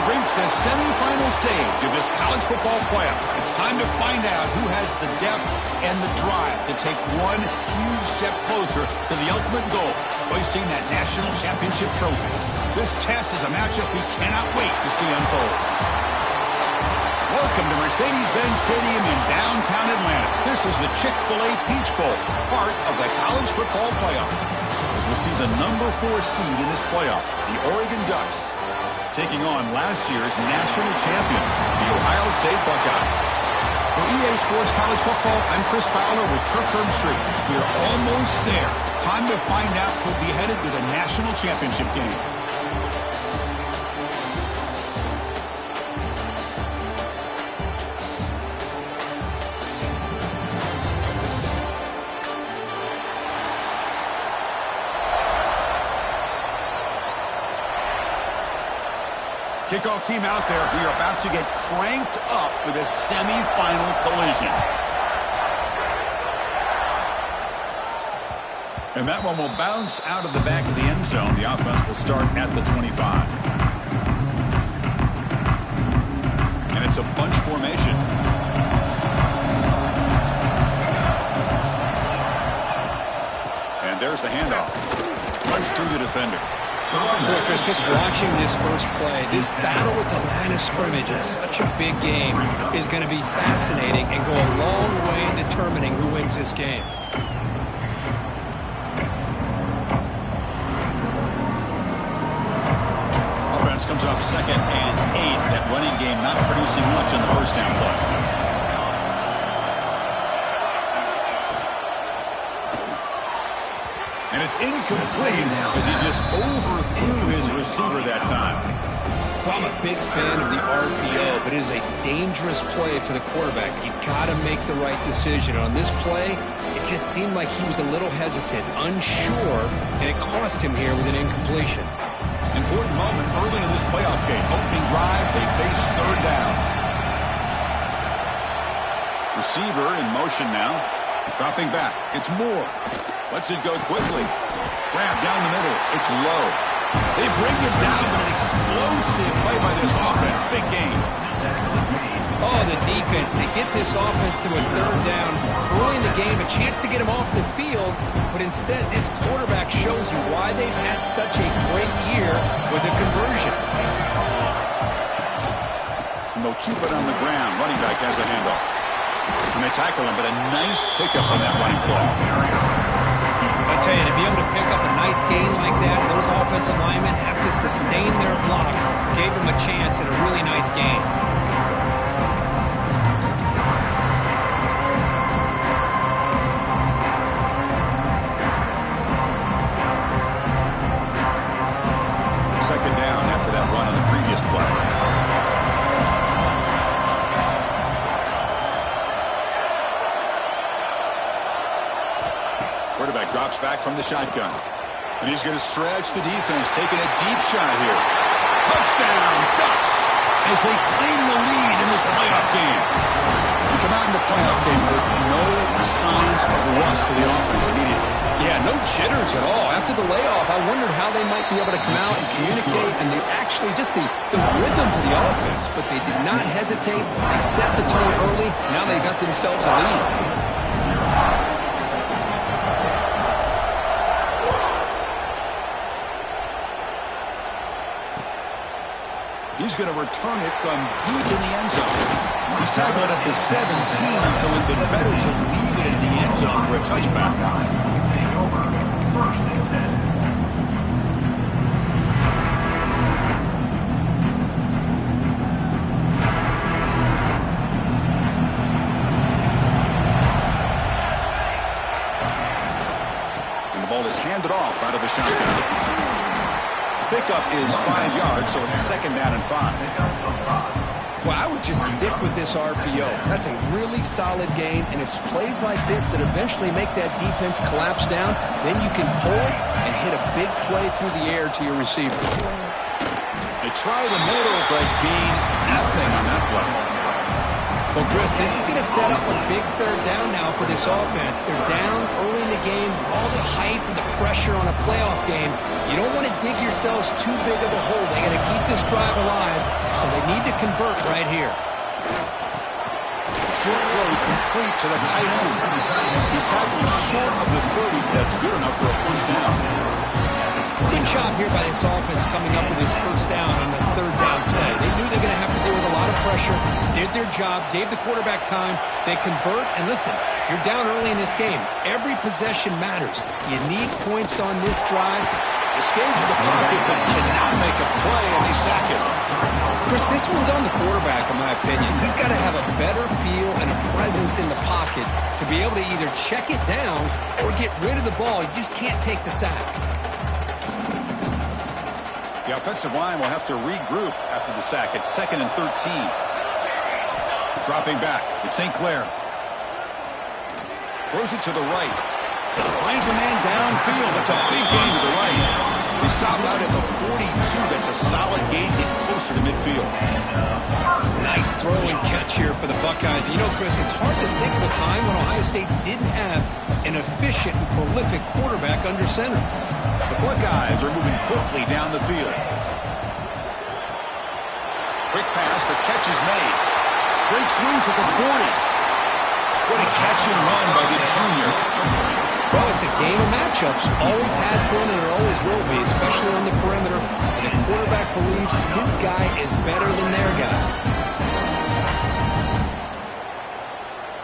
reached the semifinal stage of this college football playoff. It's time to find out who has the depth and the drive to take one huge step closer to the ultimate goal, hoisting that national championship trophy. This test is a matchup we cannot wait to see unfold. Welcome to Mercedes-Benz Stadium in downtown Atlanta. This is the Chick-fil-A Peach Bowl, part of the college football playoff. We'll see the number 4 seed in this playoff, the Oregon Ducks, taking on last year's national champions, the Ohio State Buckeyes. For EA Sports College Football, I'm Chris Fowler with Kirk Herbstreit. We are almost there. Time to find out who'll be headed to the national championship game. Kickoff team out there. We are about to get cranked up for the semifinal collision. And that one will bounce out of the back of the end zone. The offense will start at the 25. And it's a bunch formation. And there's the handoff. Runs through the defender. Boy, Chris, just watching this first play, this battle at the line of scrimmage in such a big game is going to be fascinating and go a long way in determining who wins this game. Offense comes up 2nd and 8. That running game not producing much on the first down play. And it's incomplete as he just overthrew his receiver that time. Well, I'm a big fan of the RPO, but it is a dangerous play for the quarterback. You've got to make the right decision. On this play, it just seemed like he was a little hesitant, unsure, and it cost him here with an incompletion. Important moment early in this playoff game. Opening drive, they face 3rd down. Receiver in motion now. Dropping back. It's Moore. Lets it go quickly. Grab down the middle. It's low. They bring it down, but an explosive play by this offense. Big gain. Oh, the defense. They get this offense to a 3rd down. Early in the game, a chance to get him off the field, but instead this quarterback shows you why they've had such a great year with a conversion. And they'll keep it on the ground. Running back has the handoff. And they tackle him, but a nice pickup on that running play. I tell you, to be able to pick up a nice gain like that, those offensive linemen have to sustain their blocks. Gave him a chance and a really nice gain. Second down after that run on the previous play. Quarterback drops back from the shotgun. And he's going to stretch the defense, taking a deep shot here. Touchdown, Ducks, as they claim the lead in this playoff game. We come out in the playoff game with no signs of rust for the offense immediately. Yeah, no jitters at all. After the layoff, I wondered how they might be able to come out and communicate, and they actually just the rhythm to the offense, but they did not hesitate. They set the tone early. Now they got themselves a lead. He's going to return it from deep in the end zone. He's tackled at the 17, so it would be better to leave it in the end zone for a touchback. And the ball is handed off out of the shotgun. Pickup is 5 yards, so it's 2nd down and 5. Well, I would just stick with this RPO. That's a really solid gain, and it's plays like this that eventually make that defense collapse down. Then you can pull and hit a big play through the air to your receiver. They try the middle, but gain nothing on that play. Well, Chris, this is going to set up a big third down now for this offense. They're down early in the game, all the hype and the pressure on a playoff game. You don't want to dig yourselves too big of a hole. They got to keep this drive alive, so they need to convert right here. Short throw complete to the tight end. He's tackled short of the 30, but that's good enough for a first down. Good job here by this offense coming up with this first down on the third down play. They knew they were going to have to deal with a lot of pressure, did their job, gave the quarterback time. They convert, and listen, you're down early in this game. Every possession matters. You need points on this drive. Escapes the pocket, but cannot make a play, and they sack him. Chris, this one's on the quarterback, in my opinion. He's got to have a better feel and a presence in the pocket to be able to either check it down or get rid of the ball. You just can't take the sack. The offensive line will have to regroup after the sack. It's 2nd and 13. Dropping back. It's St. Clair. Throws it to the right. Finds a man downfield. That's a big gain to the right. He stopped out at the 42. That's a solid gain, getting closer to midfield. Nice throw and catch here for the Buckeyes. And you know, Chris, it's hard to think of a time when Ohio State didn't have an efficient and prolific quarterback under center. The Buckeyes are moving quickly down the field. Quick pass, the catch is made. Breaks loose at the 40. What a catch and run by the junior. Well, it's a game of matchups. Always has been and it always will be, especially on the perimeter. And the quarterback believes his guy is better than their guy.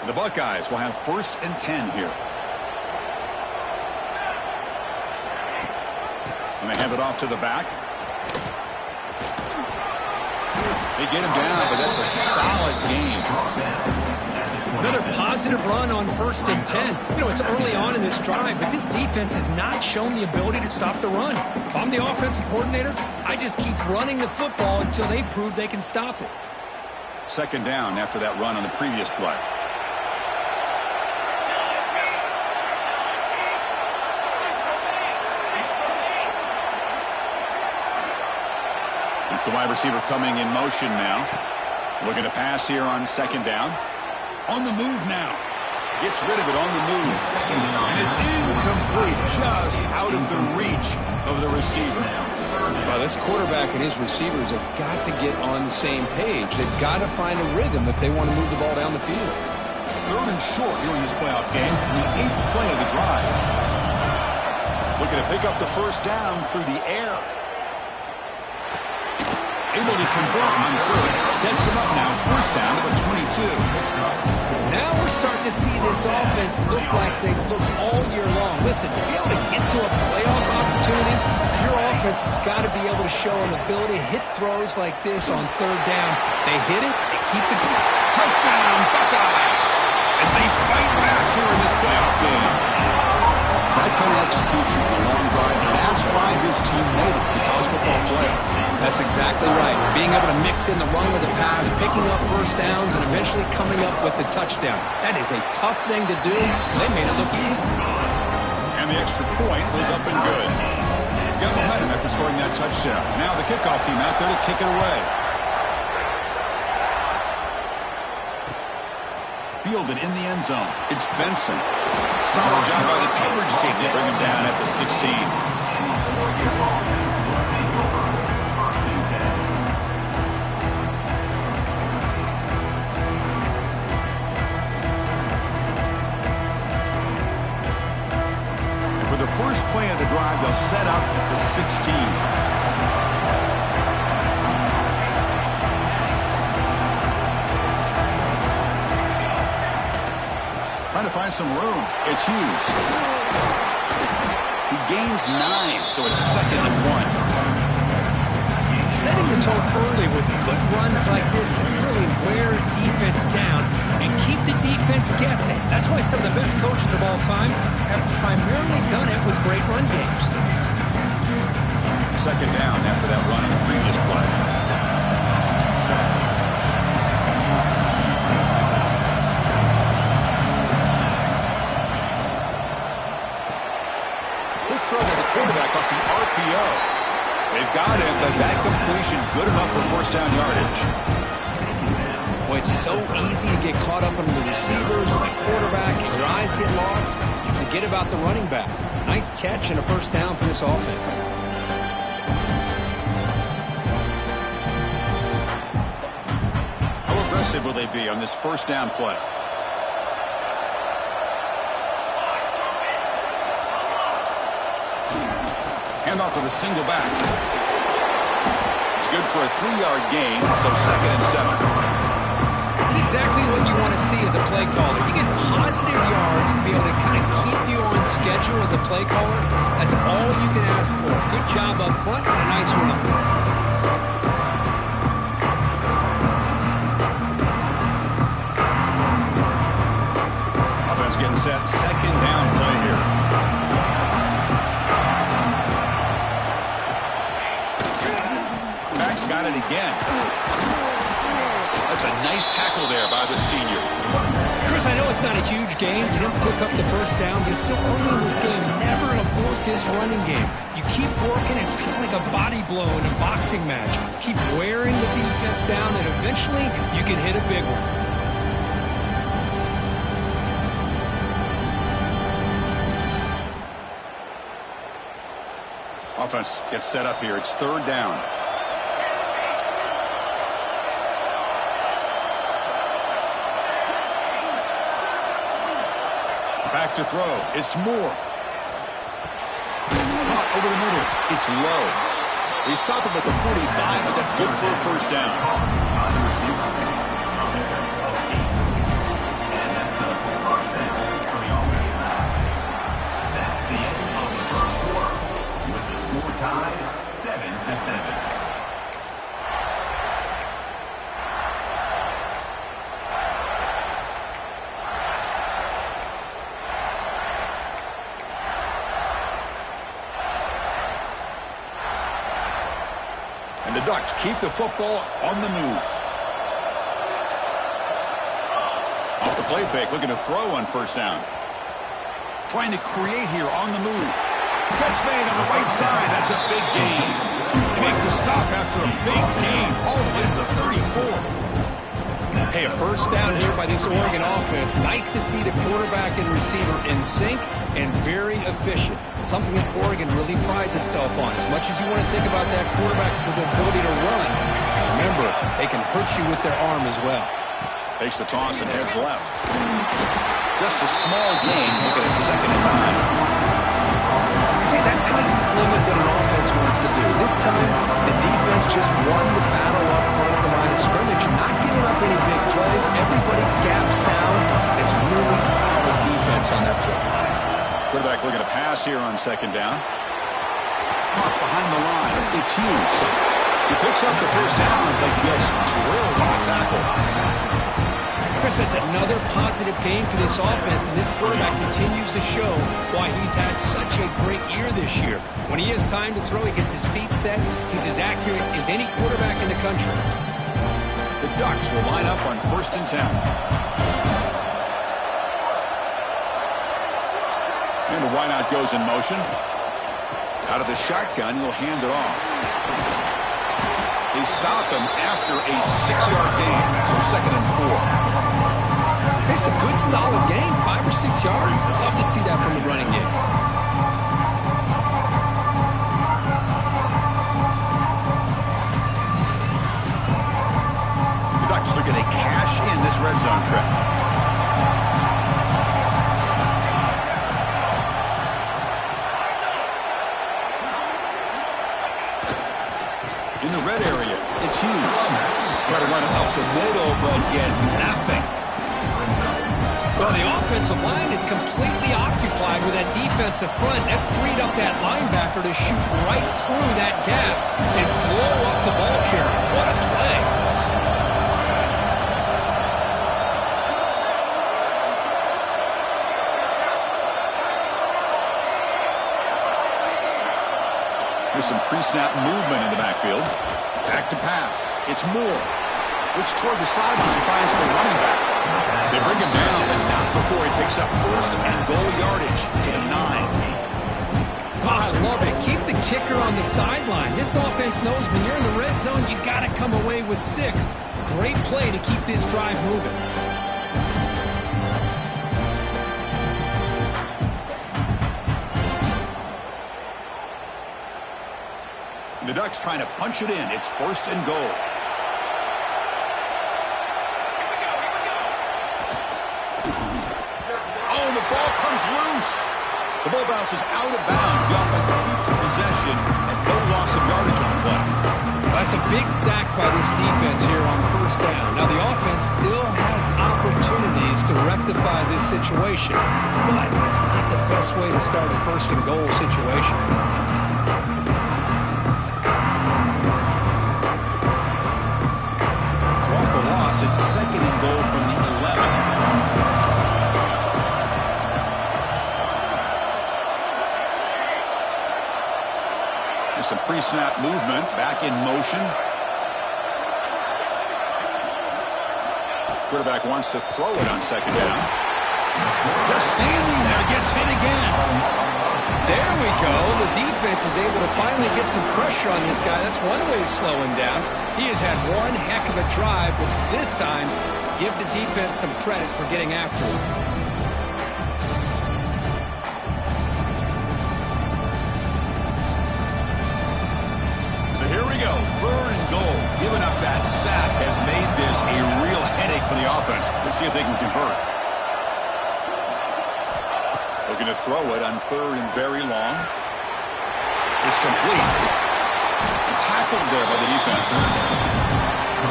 The Buckeyes will have 1st and 10 here. And they hand it off to the back. They get him down, but that's a solid game. Another positive run on 1st and 10. You know, it's early on in this drive, but this defense has not shown the ability to stop the run. If I'm the offensive coordinator, I just keep running the football until they prove they can stop it. 2nd down after that run on the previous play. It's the wide receiver coming in motion now. Looking to pass here on 2nd down. On the move now. Gets rid of it on the move. And it's incomplete, just out of the reach of the receiver. Well, this quarterback and his receivers have got to get on the same page. They've got to find a rhythm if they want to move the ball down the field. 3rd and short here in this playoff game. The 8th play of the drive. Looking to pick up the first down through the air. Able to convert on 3rd. Sets him up now. First down to the 22. Now we're starting to see this offense look like they've looked all year long. Listen, to be able to get to a playoff opportunity, your offense has got to be able to show an ability to hit throws like this on 3rd down. They hit it, they keep the touchdown Buckeyes as they fight back here in this playoff game. That kind of execution on a long drive, that's why this team made it to the college football playoff. That's exactly right. Being able to mix in the run with the pass, picking up first downs, and eventually coming up with the touchdown. That is a tough thing to do. They made it look easy. And the extra point was up and good. Got momentum after scoring that touchdown. Now the kickoff team out there to kick it away. Fielded in the end zone. It's Benson. Solid job by the coverage team to bring him down at the 16. And for the first play of the drive, they'll set up at the 16. Trying to find some room. It's Hughes. He gains 9, so it's 2nd and 1. Setting the tone early with good runs like this can really wear a defense down and keep the defense guessing. That's why some of the best coaches of all time have primarily done it with great run games. 2nd down after that run on the previous play. Quarterback off the RPO. They've got him, but that completion good enough for first down yardage. Well, it's so easy to get caught up on the receivers and the quarterback, and your eyes get lost. You forget about the running back. Nice catch and a first down for this offense. How aggressive will they be on this first down play? Handoff to the single back. It's good for a 3-yard gain, so 2nd and 7. It's exactly what you want to see as a play caller. You get positive yards to be able to kind of keep you on schedule as a play caller. That's all you can ask for. Good job up front and a nice run. Offense getting set. 2nd down play here. Back's got it again. That's a nice tackle there by the senior. Chris, I know it's not a huge game. You didn't pick up the first down, but it's still early in this game. Never abort this running game. You keep working. It's kind of like a body blow in a boxing match. Keep wearing the defense down, and eventually you can hit a big one. Offense gets set up here. It's 3rd down. Back to throw. It's Moore. Caught over the middle. It's low. They stop him at the 45, but that's good for a first down. With the score tied 7-7. And the Ducks keep the football on the move. Off the play fake, looking to throw on first down. Trying to create here on the move. Catch made on the right side. That's a big gain. They make the stop after a big gain all the way to the 34. Hey, a first down here by this Oregon offense. Nice to see the quarterback and receiver in sync and very efficient. Something that Oregon really prides itself on. As much as you want to think about that quarterback with the ability to run, remember, they can hurt you with their arm as well. Takes the toss and heads left. Just a small gain. Looking at 2nd and 9. See, that's how you limit what an offense wants to do. This time, the defense just won the battle up front at the line of scrimmage, not giving up any big plays. Everybody's gap sound. It's really solid defense on that play. Quarterback looking to pass here on 2nd down. Caught behind the line. It's Hughes. He picks up the first down, but gets drilled on the tackle. Chris, that's another positive game for this offense, and this quarterback continues to show why he's had such a great year this year. When he has time to throw, he gets his feet set. He's as accurate as any quarterback in the country. The Ducks will line up on 1st and 10. And the wideout goes in motion. Out of the shotgun, he'll hand it off. They stop him after a 6-yard gain, so 2nd and 4. It's a good, solid game, 5 or 6 yards. Love to see that from the running game. The Ducks are going to cash in this red zone trip. In the red area, it's Hughes. Try to run it up the middle, but get nothing. Well, the offensive line is completely occupied with that defensive front. That freed up that linebacker to shoot right through that gap and blow up the ball carrier. What a play. There's some pre-snap movement in the backfield. Back to pass. It's Moore. Looks toward the sideline, finds the running back. They bring him down, but not before he picks up 1st and goal yardage to the 9. Oh, I love it. Keep the kicker on the sideline. This offense knows when you're in the red zone, you got to come away with 6. Great play to keep this drive moving. The Ducks trying to punch it in. It's 1st and goal. Oh, the ball comes loose. The ball bounces out of bounds. The offense keeps possession and no loss of yardage on the play. That's a big sack by this defense here on 1st down. Now, the offense still has opportunities to rectify this situation, but it's not the best way to start a 1st and goal situation. It's 2nd and goal from the 11. There's some pre-snap movement. Back in motion. Quarterback wants to throw it on 2nd down. Just standing there, gets hit again. There we go. The defense is able to finally get some pressure on this guy. That's one way to slow him down. He has had one heck of a drive, but this time, give the defense some credit for getting after him. So here we go. 3rd and goal. Giving up that sack has made this a real headache for the offense. Let's see if they can convert. Looking to throw it on 3rd and very long. It's complete. Tackled there by the defense.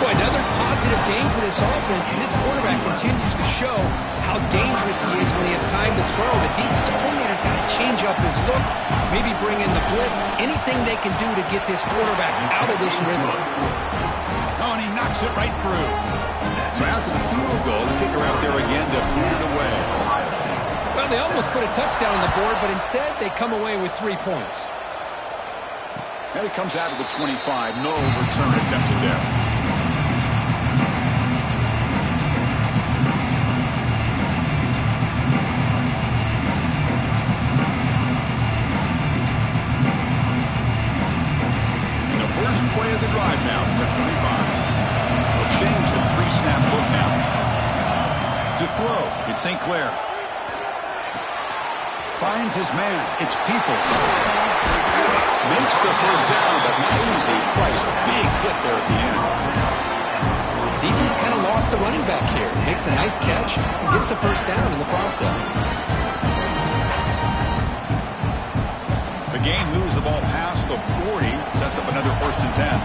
Boy, another positive game for this offense, and this quarterback continues to show how dangerous he is when he has time to throw. The defensive coordinator's got to change up his looks, maybe bring in the blitz, anything they can do to get this quarterback out of this rhythm. Oh, and he knocks it right through. So after the field goal, the kicker out there again to put it away. Well, they almost put a touchdown on the board, but instead they come away with 3 points. And it comes out of the 25. No return attempted there. And the first play of the drive now from the 25. They'll change the pre-snap look now. To throw, it's St. Clair. Finds his man. It's Peoples. Makes the 1st down, but not easy. Price, big hit there at the end. Defense kind of lost a running back here. Makes a nice catch and gets the 1st down in the process. The game moves the ball past the 40. Sets up another 1st and 10.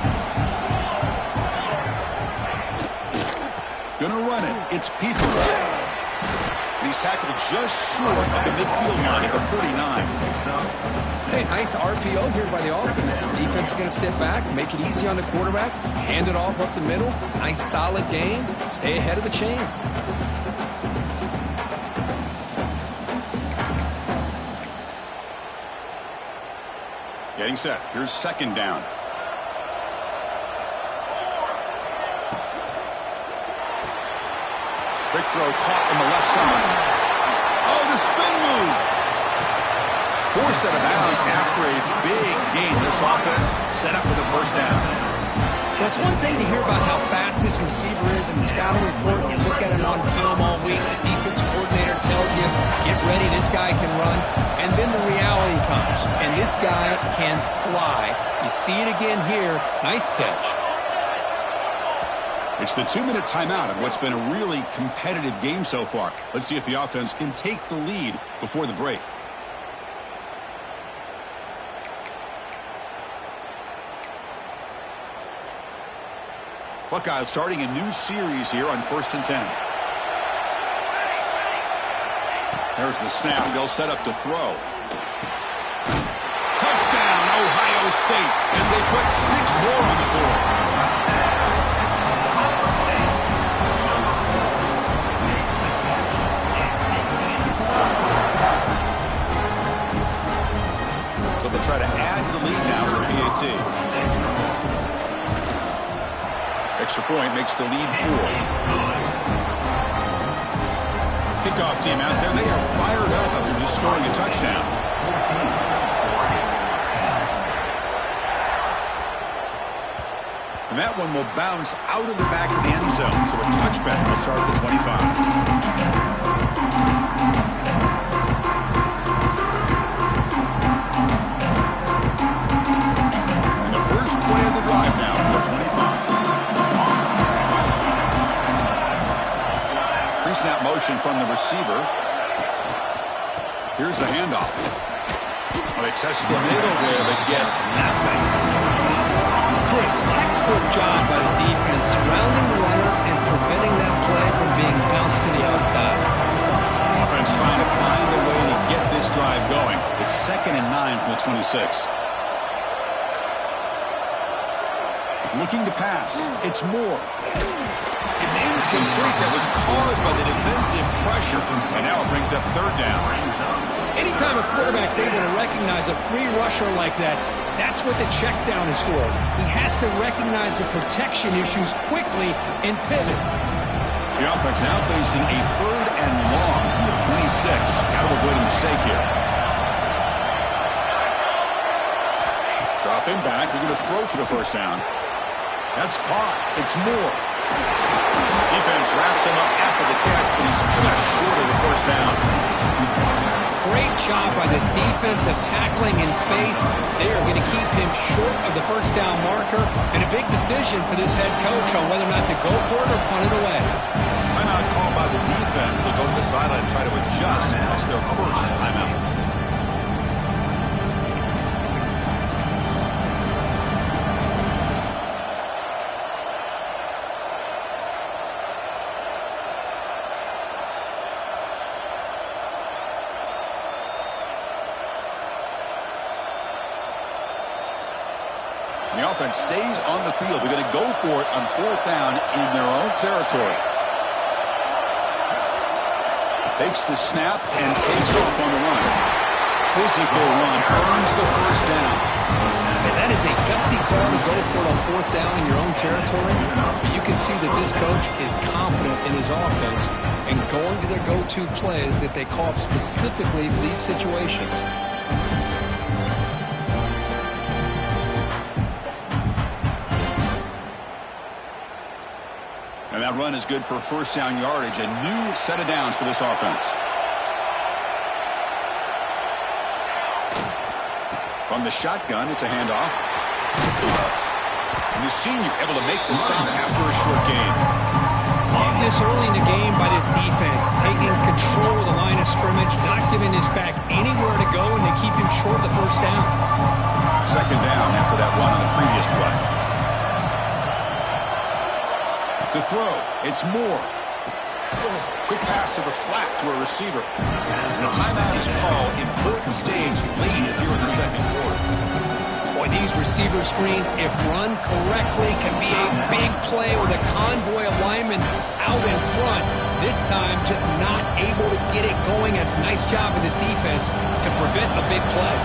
Gonna run it. It's Peoples. He's tackled just short of the midfield line at the 49. Hey, nice RPO here by the offense. Defense is going to sit back, make it easy on the quarterback, hand it off up the middle. Nice, solid game. Stay ahead of the chains. Getting set. Here's 2nd down. Big throw caught in the left side. Oh, the spin move. Forced out of bounds after a big gain. This offense set up for the 1st down. Well, it's one thing to hear about how fast this receiver is in the scouting report. You look at him on film all week. The defense coordinator tells you, get ready, this guy can run. And then the reality comes. And this guy can fly. You see it again here. Nice catch. It's the 2-minute timeout of what's been a really competitive game so far. Let's see if the offense can take the lead before the break. Buckeyes starting a new series here on 1st and 10. There's the snap. They'll set up to throw. Touchdown, Ohio State, as they put 6 more on the board. So they'll try to add to the lead now for PAT. Extra point makes the lead 4. Kickoff team out there. They are fired up after just scoring a touchdown. And that one will bounce out of the back of the end zone. So a touchback will start at the 25. And the first play of the drive now from the 25. Pre-snap motion from the receiver. Here's the handoff. Well, they test the middle there, but get nothing. Chris, textbook job by the defense surrounding the runner and preventing that play from being bounced to the outside. Offense trying to find a way to get this drive going. It's 2nd and 9 from the 26. Looking to pass. It's Moore. It's incomplete. That was caused by the defensive pressure. And now it brings up 3rd down. Anytime a quarterback's able to recognize a free rusher like that, that's what the check down is for. He has to recognize the protection issues quickly and pivot. The offense now facing a 3rd and long from the 26. Got to avoid a mistake here. Dropping back. We're going to throw for the 1st down. That's caught. It's Moore. Defense wraps him up after the catch, but he's just short of the 1st down. Great job by this defensive tackling in space. They are going to keep him short of the 1st down marker, and a big decision for this head coach on whether or not to go for it or punt it away. Timeout called by the defense. They'll go to the sideline and try to adjust. That's their 1st timeout. The offense stays on the field. They're going to go for it on 4th down in their own territory. Takes the snap and takes off on the run. Physical run earns the 1st down. And that is a gutsy call to go for it on 4th down in your own territory. But you can see that this coach is confident in his offense and going to their go-to plays that they call up specifically for these situations. And that run is good for 1st down yardage. A new set of downs for this offense. From the shotgun, it's a handoff. And the senior able to make the stop after a short gain. Love this early in the game by this defense. Taking control of the line of scrimmage, not giving this back anywhere to go, and they keep him short of the 1st down. 2nd down after that run on the previous play. To throw, it's Moore. Quick pass to the flat to a receiver. And a timeout is called. Important stage late here in the 2nd quarter. Boy, these receiver screens, if run correctly, can be a big play with a convoy of linemen out in front. This time, just not able to get it going. It's a nice job of the defense to prevent a big play.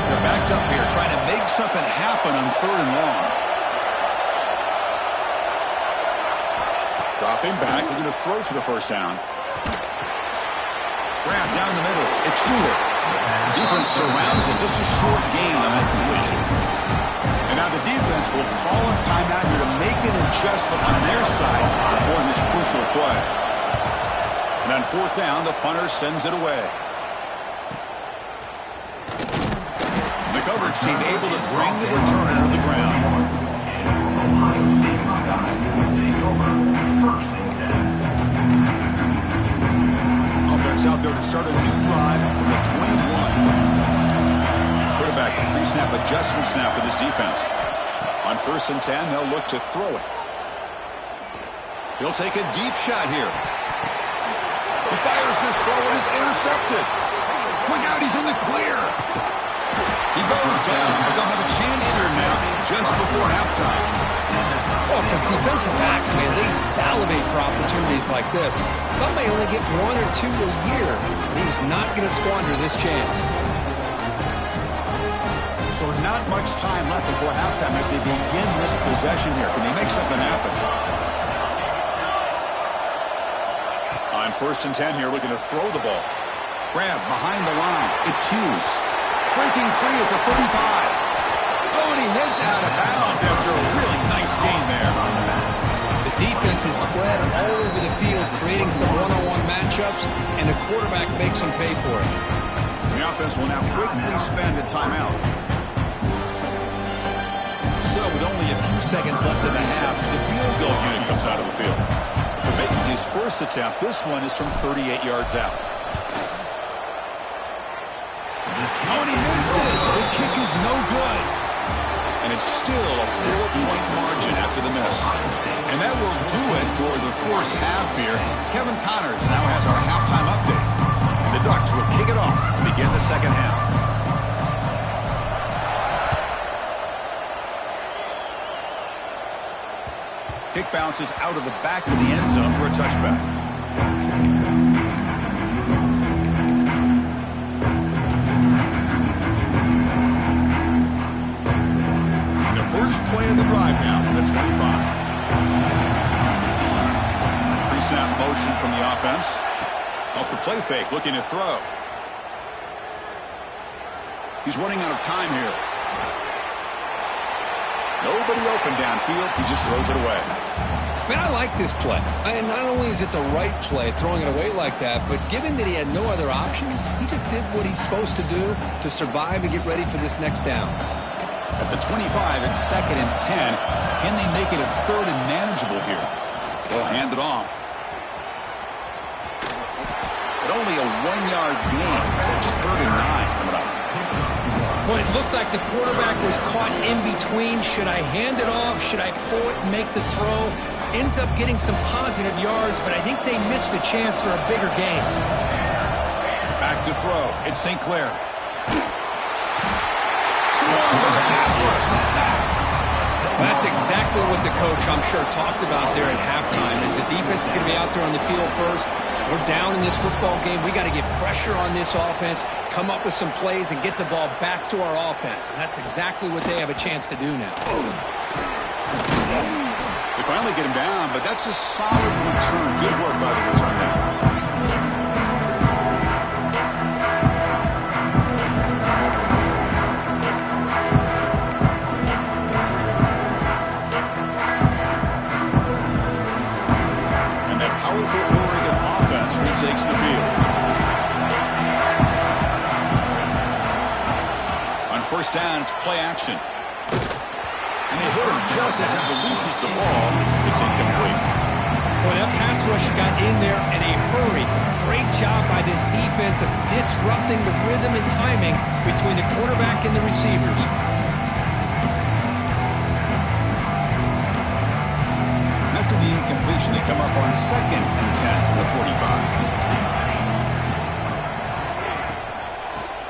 They're backed up here trying to make something happen on 3rd and long. Dropping back, we're going to throw for the 1st down. Grab down the middle. It's Stewart. Defense surrounds it. Just a short gain on that completion. And now the defense will call a timeout here to make an adjustment on their side before this crucial play. And on 4th down, the punter sends it away. The coverage team able to bring the returner to the ground. Offense out there to start a new drive from the 21. Quarterback pre-snap adjustments now for this defense. On 1st and 10, they'll look to throw it. He'll take a deep shot here. He fires this throw and is intercepted. Look out, he's in the clear. He goes down, but they'll have a chance here now just before halftime. Well, for defensive backs, man, they salivate for opportunities like this. Some may only get 1 or 2 a year. He's not going to squander this chance. So not much time left before halftime as they begin this possession here. Can they make something happen? On 1st and 10 here, looking to throw the ball. Grab behind the line. It's Hughes. Breaking free at the 35. Oh, and he heads out of bounds after a really nice gain. is spread all over the field, creating some one-on-one matchups, and the quarterback makes them pay for it. The offense will now quickly spend a timeout. So with only a few seconds left in the half, the field goal unit comes out of the field. For making his first attempt, this one is from 38 yards out. Oh, and he missed it. The kick is no good. And it's still a 4-point margin after the miss. And that will do it for the first half here. Kevin Connors now has our halftime update. And the Ducks will kick it off to begin the second half. Kick bounces out of the back of the end zone for a touchback. And the first play of the drive now from the 25. Pre-snap motion from the offense. Off the play fake, looking to throw. He's running out of time here. Nobody open downfield. He just throws it away. Man, I like this play. And not only is it the right play, throwing it away like that, but given that he had no other option, he just did what he's supposed to do to survive and get ready for this next down. At the 25, it's 2nd and 10. Can they make it a 3rd and manageable here? They'll hand it off. But only a 1-yard gain, so it's 3rd and 9 coming up. Well, it looked like the quarterback was caught in between. Should I hand it off? Should I pull it and make the throw? Ends up getting some positive yards, but I think they missed a chance for a bigger gain. Back to throw. It's St. Clair. That's exactly what the coach, I'm sure, talked about there at halftime, is the defense is going to be out there on the field first. We're down in this football game. We got to get pressure on this offense, come up with some plays, and get the ball back to our offense. And that's exactly what they have a chance to do now. They finally get him down, but that's a solid return. Good work by the return man. Takes the field. On first down, it's play action. And they hit him just as he releases the ball. It's incomplete. Well, that pass rush got in there in a hurry. Great job by this defense of disrupting with rhythm and timing between the quarterback and the receivers. After the incompletion, they come up on 2nd and 10 from the 45.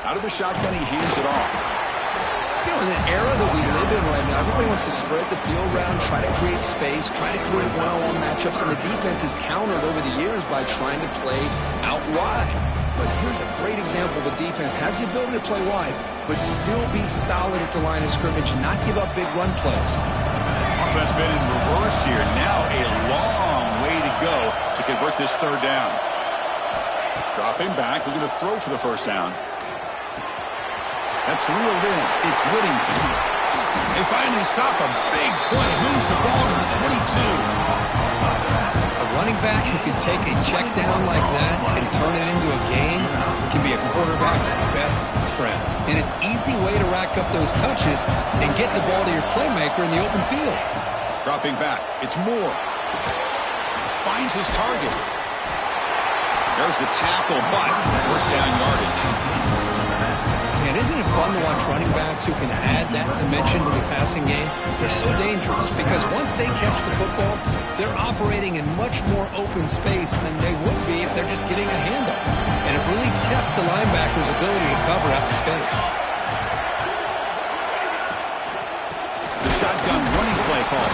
Out of the shotgun, he hands it off. You know, in the era that we live in right now, everybody wants to spread the field around, try to create space, try to create one-on-one matchups, and the defense is countered over the years by trying to play out wide. But here's a great example. The defense has the ability to play wide, but still be solid at the line of scrimmage and not give up big run plays. Offense been in reverse here. Now a long way to go to convert this 3rd down. Dropping back, looking to throw for the first down. That's reeled in. It's Whittington. They finally stop a big play. Moves the ball to the 22. A running back who can take a check down like that and turn it into a gain can be a quarterback's best friend. And it's an easy way to rack up those touches and get the ball to your playmaker in the open field. Dropping back. It's Moore. Finds his target. There's the tackle, but first down yardage. And isn't it fun to watch running backs who can add that dimension to the passing game? They're so dangerous because once they catch the football, they're operating in much more open space than they would be if they're just getting a handoff. And it really tests the linebacker's ability to cover out the space. The shotgun running play call.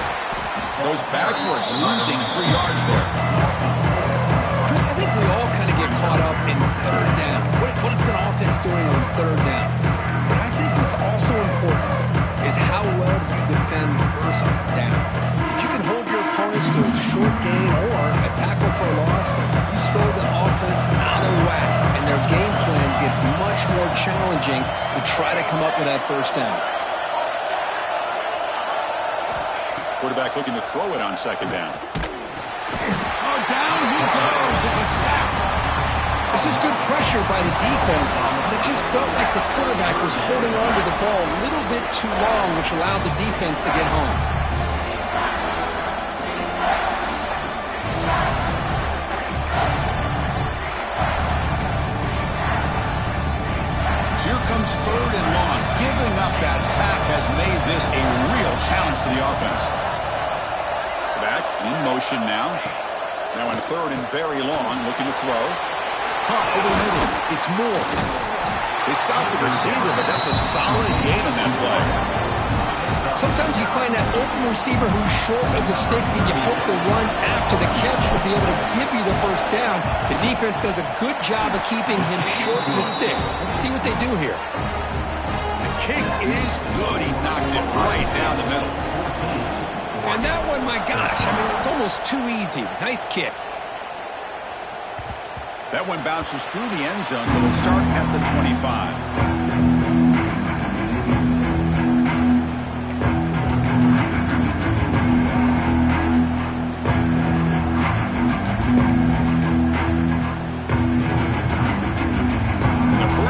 Goes backwards, losing 3 yards there. Chris, I think we all kind of get caught up in 3rd down. What's an offense doing on 3rd down? But I think what's also important is how well you defend first down. If you can hold your opponents to a short gain or a tackle for a loss, you throw the offense out of whack, and their game plan gets much more challenging to try to come up with that first down. Quarterback looking to throw it on 2nd down. Oh, down he goes. It's a sack. This is good pressure by the defense, but it just felt like the quarterback was holding on to the ball a little bit too long, which allowed the defense to get home. Here comes 3rd and long. Giving up that sack has made this a real challenge for the offense. Back in motion now. Now in 3rd and very long, looking to throw. Caught over the middle. It's Moore. They stopped the receiver, but that's a solid gain on that play. Sometimes you find that open receiver who's short of the sticks, and you hope the run after the catch will be able to give you the first down. The defense does a good job of keeping him short of the sticks. Let's see what they do here. The kick is good. He knocked it right down the middle. And that one, my gosh, I mean, it's almost too easy. Nice kick. That one bounces through the end zone, so they'll start at the 25.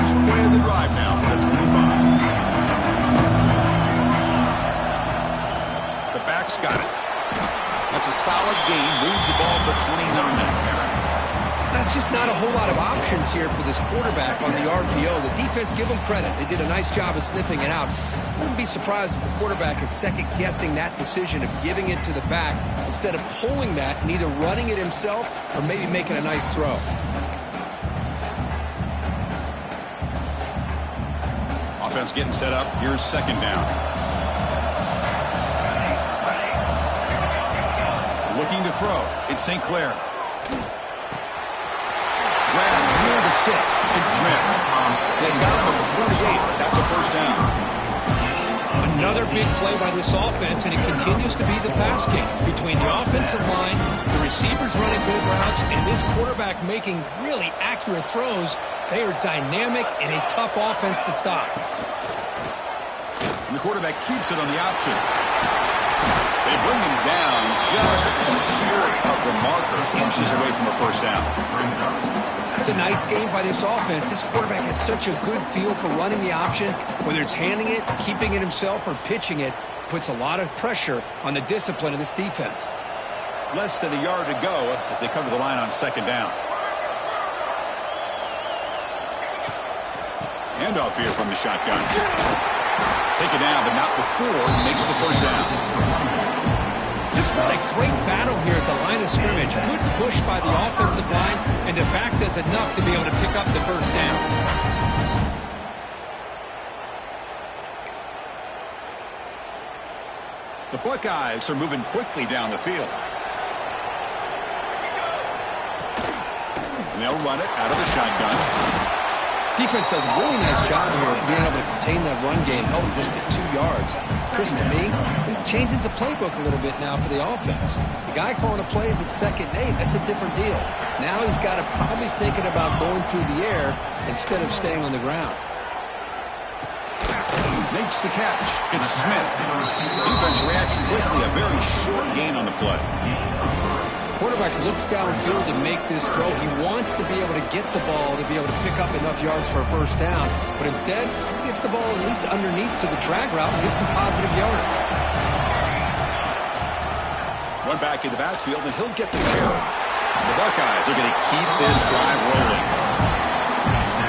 Play of the drive now for the 25. The back's got it. That's a solid gain. Moves the ball to the 29. That's just not a whole lot of options here for this quarterback on the RPO. The defense, give them credit. They did a nice job of sniffing it out. I wouldn't be surprised if the quarterback is second-guessing that decision of giving it to the back instead of pulling that and either running it himself or maybe making a nice throw. Offense getting set up. Here's 2nd down. Looking to throw. It's St. Clair. Grab near the sticks. It's Smith. They got him at the 48. That's a first down. Another big play by this offense, and it continues to be the pass game. Between the offensive line, the receivers running good routes, and this quarterback making really accurate throws, they are dynamic and a tough offense to stop. And the quarterback keeps it on the option. They bring him down just short of the marker, inches away from a first down. It's a nice game by this offense. This quarterback has such a good feel for running the option. Whether it's handing it, keeping it himself, or pitching it, puts a lot of pressure on the discipline of this defense. Less than a yard to go as they come to the line on 2nd down. Handoff here from the shotgun. Taken down, but not before he makes the first down. Just what a great battle here at the line of scrimmage. Good push by the offensive line, and the back does enough to be able to pick up the first down. The Buckeyes are moving quickly down the field. And they'll run it out of the shotgun. Defense does a really nice job here of being able to contain that run game, help them just get 2 yards. Chris, to me, this changes the playbook a little bit now for the offense. The guy calling the plays at 2nd and 8, that's a different deal. Now he's got to probably thinking about going through the air instead of staying on the ground. Makes the catch. It's Smith. Defense reacts quickly. A very short gain on the play. Quarterback looks downfield to make this throw. He wants to be able to get the ball to be able to pick up enough yards for a first down. But instead, he gets the ball at least underneath to the drag route and gets some positive yards. One back in the backfield, and he'll get the carry. The Buckeyes are going to keep this drive rolling.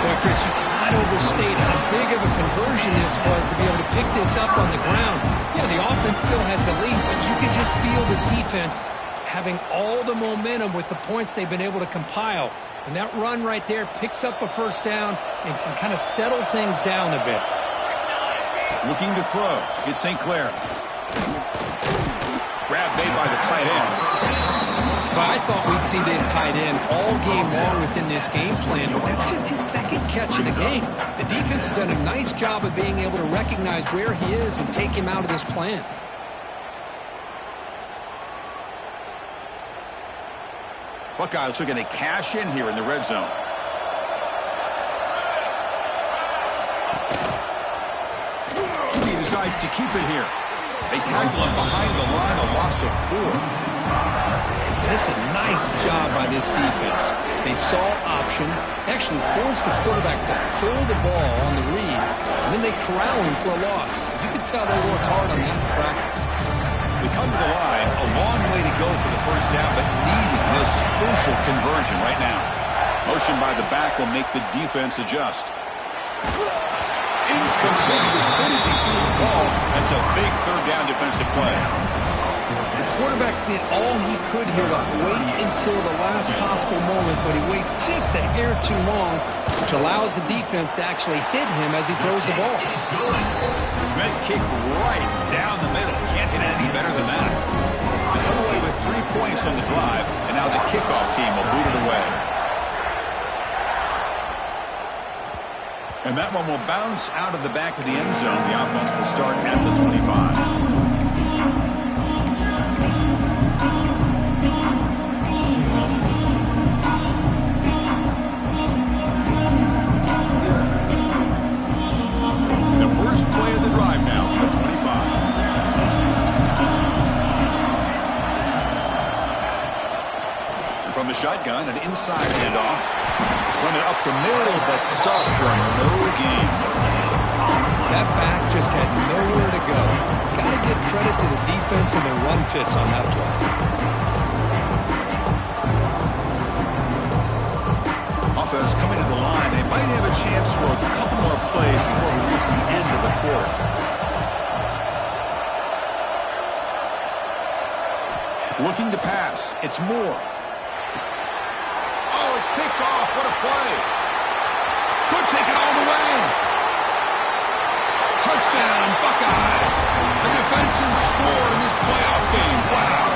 Boy, Chris, you cannot overstate how big of a conversion this was to be able to pick this up on the ground. Yeah, the offense still has the lead, but you can just feel the defense having all the momentum with the points they've been able to compile. And that run right there picks up a first down and can kind of settle things down a bit. Looking to throw. It's St. Clair. Grab made by the tight end. But I thought we'd see this tight end all game long within this game plan, but that's just his 2nd catch of the game. The defense has done a nice job of being able to recognize where he is and take him out of this plan. Buckeyes are going to cash in here in the red zone. He decides to keep it here. They tackle him behind the line, a loss of 4. That's a nice job by this defense. They saw option, actually forced the quarterback to pull the ball on the read, and then they corral him for a loss. You could tell they worked hard on that in practice. We come to the line, a long way to go for the first half, but needing this crucial conversion right now. Motion by the back will make the defense adjust. Incomplete. As good as he threw the ball, that's a big third down defensive play. The quarterback did all he could here to wait until the last possible moment, but he waits just a hair too long, which allows the defense to actually hit him as he throws the ball. That kick right down the middle. Can't hit it any better than that. They come away with 3 points on the drive, and now the kickoff team will boot it away. And that one will bounce out of the back of the end zone. The offense will start at the 25. The first play of the drive now, the 25. And from the shotgun, an inside handoff. Running up the middle, but stuck for no gain. That back just had nowhere to go. Got to give credit to the defense and their run fits on that play. Offense coming to the line. They might have a chance for a couple more plays before we reach the end of the quarter. Looking to pass. It's Moore. It's picked off. What a play. Could take it all the way. Touchdown, Buckeyes. A defensive score in this playoff game. Wow.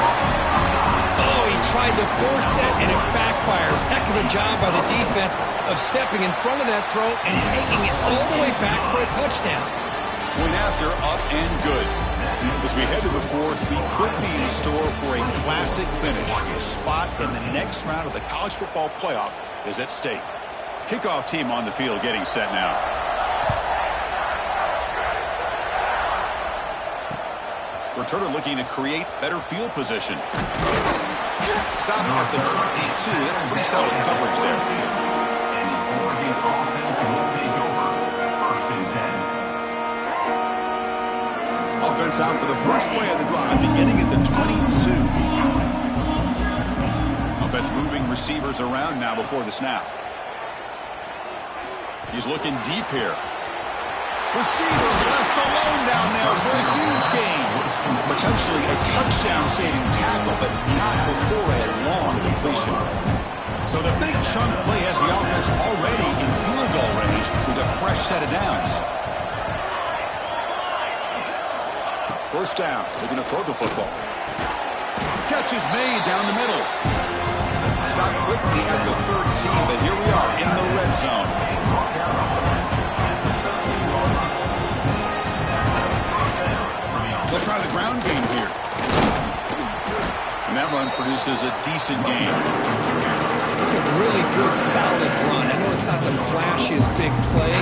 Oh, he tried to force it, and it backfires. Heck of a job by the defense of stepping in front of that throw and taking it all the way back for a touchdown. Point after, up and good. As we head to the fourth, we could be in store for a classic finish. A spot in the next round of the college football playoff is at stake. Kickoff team on the field getting set now. Returner looking to create better field position. Stop at the 22. That's pretty solid coverage there. And the Oregon offense will take over. 1st and 10. Offense out for the first play of the drive, beginning at the 22. Offense moving receivers around now before the snap. He's looking deep here. Receiver left alone down there for a huge gain. Potentially a touchdown-saving tackle, but not before a long completion. So the big chunk play has the offense already in field goal range with a fresh set of downs. First down, looking to throw the football. Catch is made down the middle. Stopped quickly at the 13, but here we are in the red zone. They'll try the ground game here. And that run produces a decent gain. It's a really good, solid run. I know it's not the flashiest big play,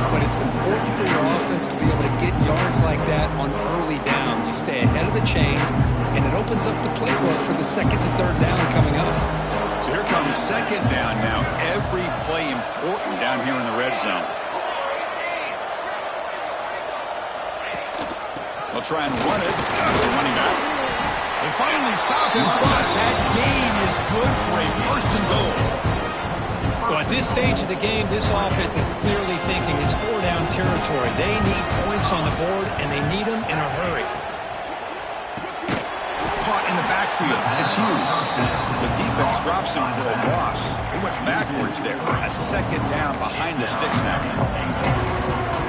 but it's important for your offense to be able to get yards like that on early downs. You stay ahead of the chains, and it opens up the playbook for the second and third down coming up. So here comes second down now. Every play important down here in the red zone. They'll try and run it. The running back. They finally stop him, but that gain is good for a 1st and goal. Well, at this stage of the game, this offense is clearly thinking it's 4-down territory. They need points on the board, and they need them in a hurry. Caught in the backfield. It's Hughes. The defense drops him for a loss. He went backwards there. A second down behind the sticks now.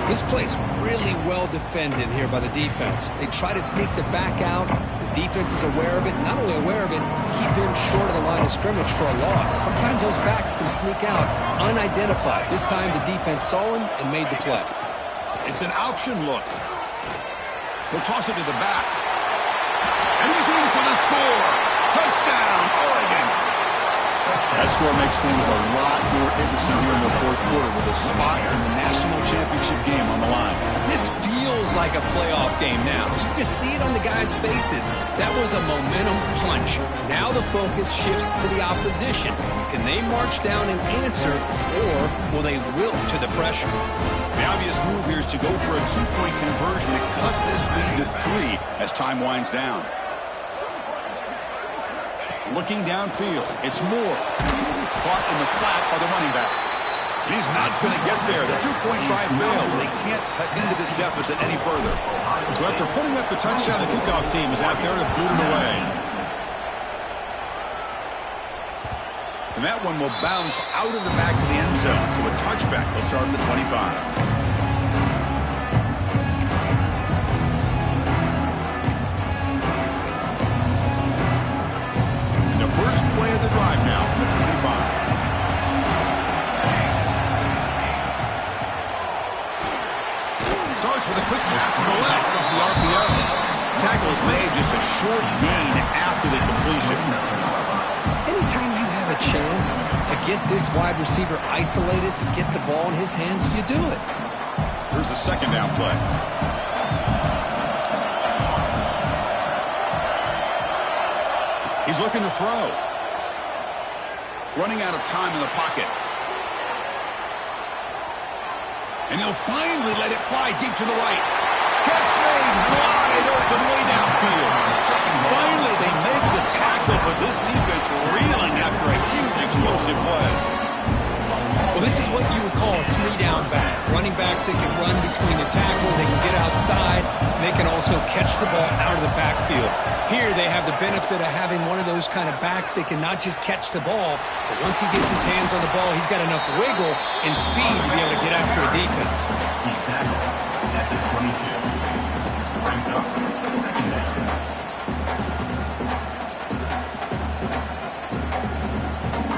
This play's really well defended here by the defense. They try to sneak the back out. The defense is aware of it. Not only aware of it, keep him short of the line of scrimmage for a loss. Sometimes those backs can sneak out unidentified. This time the defense saw him and made the play. It's an option look. He'll toss it to the back. And he's in for the score. Touchdown, Oregon. That score makes things a lot more interesting here in the fourth quarter with a spot in the national championship game on the line. This feels like a playoff game now. You can see it on the guys' faces. That was a momentum punch. Now the focus shifts to the opposition. Can they march down and answer, or will they wilt to the pressure? The obvious move here is to go for a two-point conversion to cut this lead to 3 as time winds down. Looking downfield, it's Moore. Caught in the flat by the running back. And he's not going to get there. The two-point try fails. They can't cut into this deficit any further. So after putting up a touchdown, the kickoff team is out there to boot it away. And that one will bounce out of the back of the end zone. So a touchback will start at the 25. First play of the drive now from the 25. Starts with a quick pass to the left off the RPO. Tackle is made, just a short gain after the completion. Anytime you have a chance to get this wide receiver isolated, to get the ball in his hands, you do it. Here's the second down play. He's looking to throw. Running out of time in the pocket. And he'll finally let it fly deep to the right. Catch made wide open way downfield. Finally, they make the tackle, but this defense reeling after a huge explosive play. Well, this is what you would call a three-down back. Running backs that can run between the tackles, they can get outside, and they can also catch the ball out of the backfield. Here, they have the benefit of having one of those kind of backs that can not just catch the ball, but once he gets his hands on the ball, he's got enough wiggle and speed to be able to get after a defense. He's tackled at the 22. Brings up second down.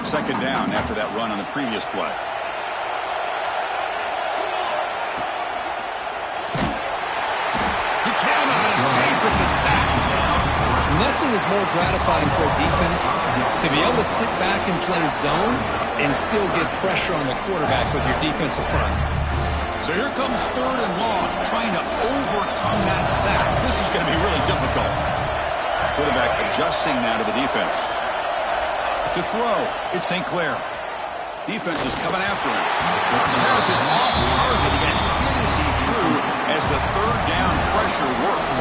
Second down after that run on the previous play. He cannot escape. It's a sack. Nothing is more gratifying for a defense to be able to sit back and play zone and still get pressure on the quarterback with your defensive front. So here comes third and long, trying to overcome that sack. This is going to be really difficult. Quarterback adjusting now to the defense. To throw, it's St. Clair. Defense is coming after him. Harris is off target again. Hit as he threw as the third down pressure works.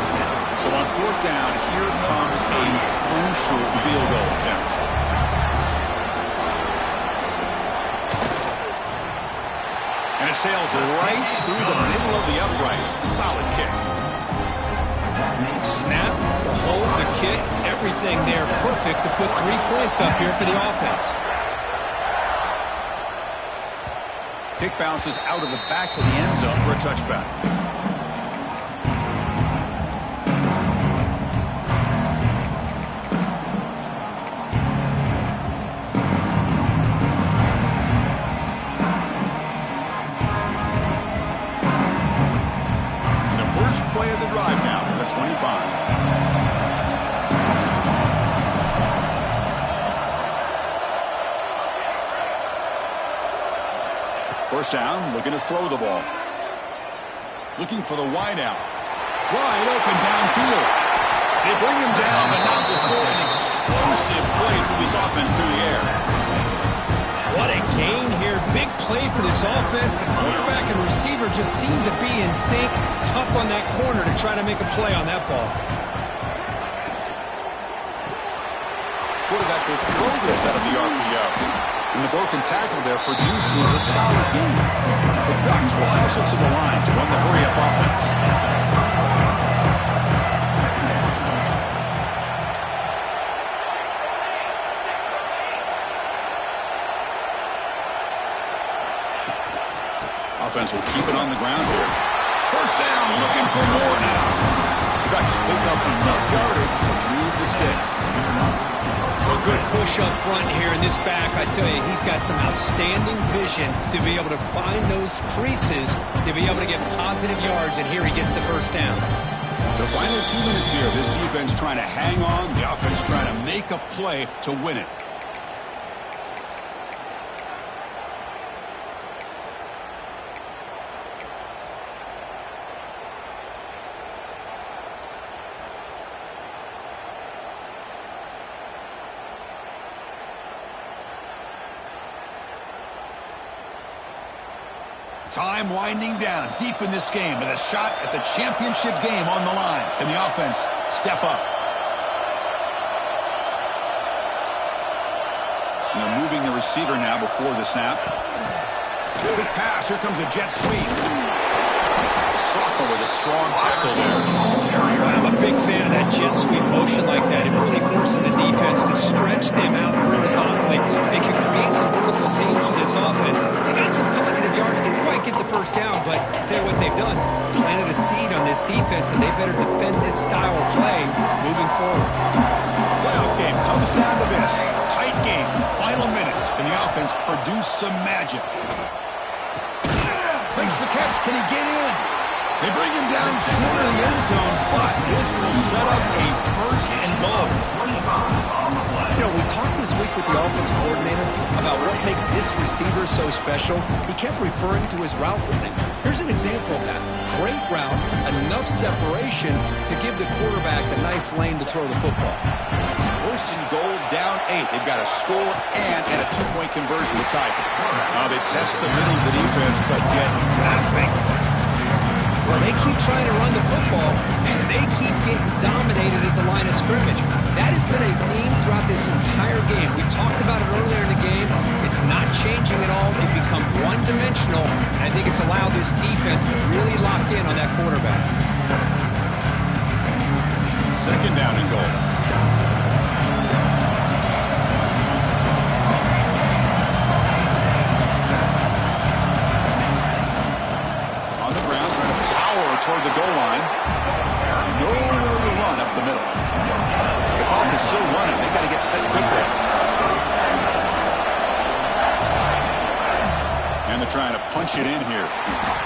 So on fourth down, here comes a crucial field goal attempt. And it sails right through the middle of the uprights. Solid kick. Snap, the hold, the kick, everything there perfect to put 3 points up here for the offense. Kick bounces out of the back of the end zone for a touchback. And the first play of the drive now from the 25. First down, looking to throw the ball. Looking for the wide out. Wide open downfield. They bring him down, but not before an explosive play through this offense through the air. What a gain here. Big play for this offense. The quarterback and receiver just seem to be in sync. Tough on that corner to try to make a play on that ball. Quarterback will throw this out of the RPO. And the broken tackle there produces a solid gain. The Ducks will hustle to the line to run the hurry-up offense. Offense will keep it on the ground here. First down, looking for more now. The Ducks pick up enough yardage to move the sticks. A good push up front here in this back. I tell you, he's got some outstanding vision to be able to find those creases, to be able to get positive yards, and here he gets the first down. The final 2 minutes here, this defense trying to hang on, the offense trying to make a play to win it. Time winding down deep in this game with a shot at the championship game on the line. Can the offense step up? And they're moving the receiver now before the snap. Quick pass. Here comes a jet sweep. Soccer with a strong tackle there. I'm a big fan of that jet sweep motion like that. It really forces the defense to stretch them out horizontally. They can create some vertical seams with this offense. They got some positive yards. Didn't quite get the first down, but I'll tell you what they've done. Planted a seed on this defense, and they better defend this style of play moving forward. Playoff game comes down to this. Tight game. Final minutes. Can the offense produce some magic? Makes the catch. Can he get in? They bring him down short of the end zone, but this will set up a first and goal. You know, we talked this week with the offensive coordinator about what makes this receiver so special. He kept referring to his route running. Here's an example of that. Great route, enough separation to give the quarterback a nice lane to throw the football. First and goal, down 8. They've got a score and a 2-point conversion to tie. Now they test the middle of the defense, but get nothing. Well, they keep trying to run the football, and they keep getting dominated at the line of scrimmage. That has been a theme throughout this entire game. We've talked about it earlier in the game. It's not changing at all. They've become one-dimensional, and I think it's allowed this defense to really lock in on that quarterback. Second down and goal. Toward the goal line. Nowhere to run up the middle. The clock is still running. They've got to get set quickly. And they're trying to punch it in here.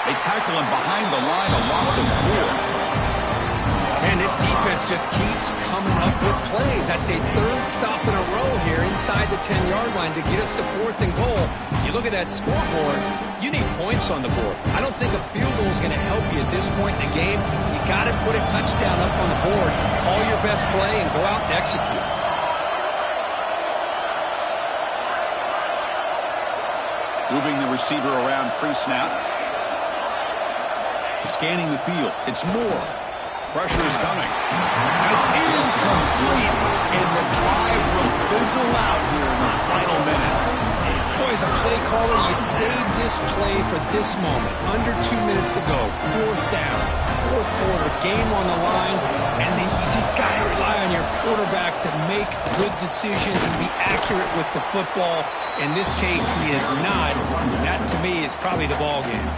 They tackle him behind the line, a loss of 4. And this defense just keeps coming up with plays. That's a third stop in a row here inside the 10-yard line to get us to 4th and goal. You look at that scoreboard, you need points on the board. I don't think a field goal is going to help you at this point in the game. You got to put a touchdown up on the board, call your best play, and go out and execute. Moving the receiver around pre-snap. Scanning the field. It's Moore. Pressure is coming. It's incomplete, and the drive will fizzle out here in the final minutes. Boy, as a play caller, you save this play for this moment. Under 2 minutes to go. 4th down. 4th quarter. Game on the line. And then you just got to rely on your quarterback to make good decisions and be accurate with the football. In this case, he is not. And that, to me, is probably the ball game.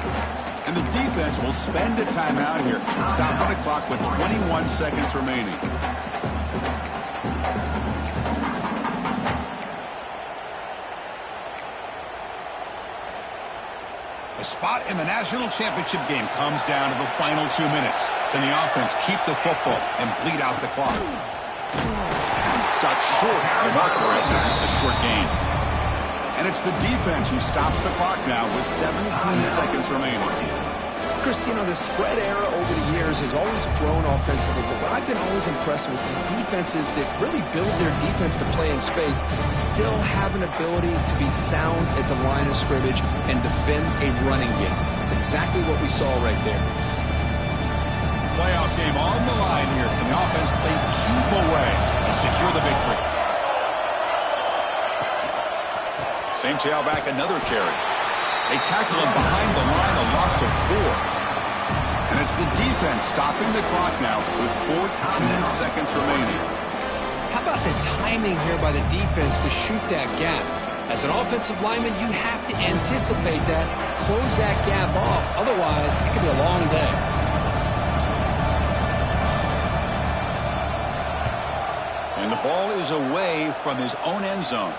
And the defense will spend a timeout here. Stop on the clock with 21 seconds remaining. A spot in the national championship game comes down to the final 2 minutes. Then the offense keep the football and bleed out the clock. Stop short of the marker after just a short gain. And it's the defense who stops the clock now with 17 seconds remaining. Chris, you know, the spread era over the years has always grown offensively, but I've been always impressed with defenses that really build their defense to play in space, still have an ability to be sound at the line of scrimmage and defend a running game. It's exactly what we saw right there. Playoff game on the line here, and the offense played keep away to secure the victory. Same tailback, another carry. They tackle him behind the line, a loss of 4. And it's the defense stopping the clock now with 14 seconds remaining. How about the timing here by the defense to shoot that gap? As an offensive lineman, you have to anticipate that, close that gap off. Otherwise, it could be a long day. And the ball is away from his own end zone.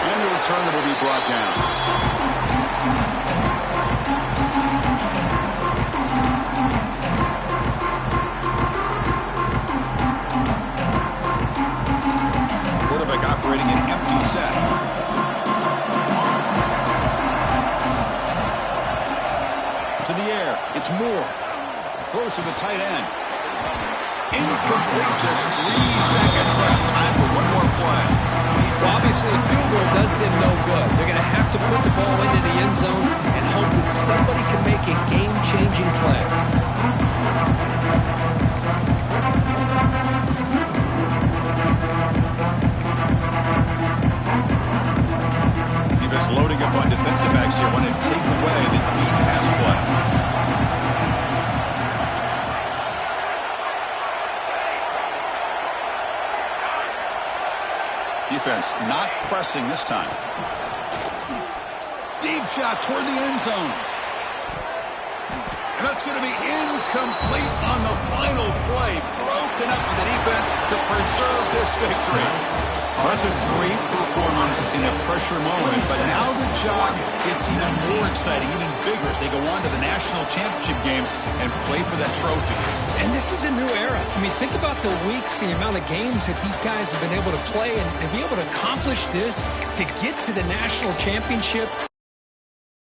And the returner will be brought down. Quarterback operating an empty set. To the air. It's Moore. Throws to the tight end. Incomplete. Just 3 seconds left. Time for one more play. Well, obviously Obviously, a field goal does them no good. They're going to have to put the ball into the end zone and hope that somebody can make a game-changing play. Defense loading up on defensive backs here. Want to take away the deep pass play. Defense not pressing this time. Deep shot toward the end zone. And that's going to be incomplete on the final play. Broken up with the defense to preserve this victory. That's a great performance in a pressure moment, but now the job gets even more exciting, even bigger as they go on to the national championship game and play for that trophy. And this is a new era. I mean, think about the weeks, the amount of games that these guys have been able to play and be able to accomplish this to get to the national championship.